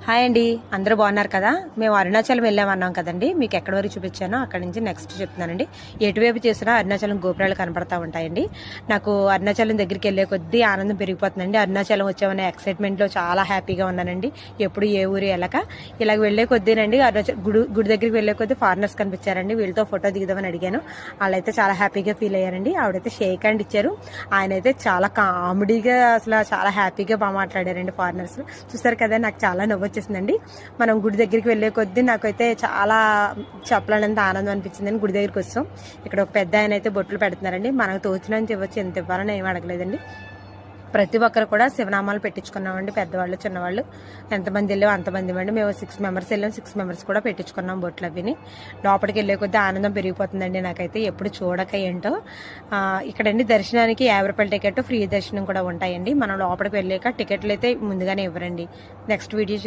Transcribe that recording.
Hi అండి, అందరూ బాగున్నారు కదా. మేము అరుణాచలం వెళ్ళామన్నాం కదండి, మీకు ఎక్కడి వరకు చూపించానో అక్కడి నుంచి నెక్స్ట్ చెప్తున్నానండి. ఎటువైపు చేసినా అరుణాచలం గోపురాలు కనపడతా ఉంటాయండి. నాకు అరుణాచలం దగ్గరికి వెళ్ళే కొద్దీ ఆనందం పెరిగిపోతుందండి. అరుణాచలం వచ్చామనే ఎక్సైట్మెంట్లో చాలా హ్యాపీగా ఉన్నానండి. ఎప్పుడు ఏ ఊరు వెళ్ళక ఇలాగ వెళ్ళే కొద్దీనండి, అరుణాచలం గుడి దగ్గరికి వెళ్ళే కొద్దీ ఫారినర్స్ కనిపించారండి. వీళ్ళతో ఫోటో దిగుదామని అడిగాను. వాళ్ళైతే చాలా హ్యాపీగా ఫీల్ అయ్యారండి. ఆవిడైతే షేక్ హ్యాండ్ ఇచ్చారు. ఆయన అయితే చాలా కామెడీగా అసలు చాలా హ్యాపీగా బాగా మాట్లాడారండి. ఫారినర్స్ చూస్తారు కదా, నాకు చాలా నవ్వు వచ్చేసిందండి. మనం గుడి దగ్గరికి వెళ్ళే కొద్దీ నాకైతే చాలా చెప్పలేనంత ఆనందం అనిపించిందని గుడి దగ్గరికి వస్తాం. ఇక్కడ ఒక పెద్ద ఆయన అయితే బొట్లు పెడుతున్నారండి. మనకు తోచినంత ఇవ్వచ్చు, ఎంత ఇవ్వాలని ఏం అడగలేదండి. ప్రతి ఒక్కరు కూడా శివనామాలు పెట్టించుకున్నామండి. పెద్దవాళ్ళు చిన్నవాళ్ళు ఎంతమంది వెళ్ళాం అంతమంది అండి. మేము 6 మెంబర్స్ వెళ్ళాం. 6 మెంబర్స్ కూడా పెట్టించుకున్నాం బొట్లు అవిని. లోపలికి వెళ్ళే కొద్దీ ఆనందం పెరిగిపోతుందండి నాకైతే, ఎప్పుడు చూడక ఏంటో. ఇక్కడండి దర్శనానికి 50 రూపాయల టికెట్, ఫ్రీ దర్శనం కూడా ఉంటాయండి. మనం లోపలికి వెళ్ళాక టికెట్లు అయితే ముందుగానే ఇవ్వరండి. Next video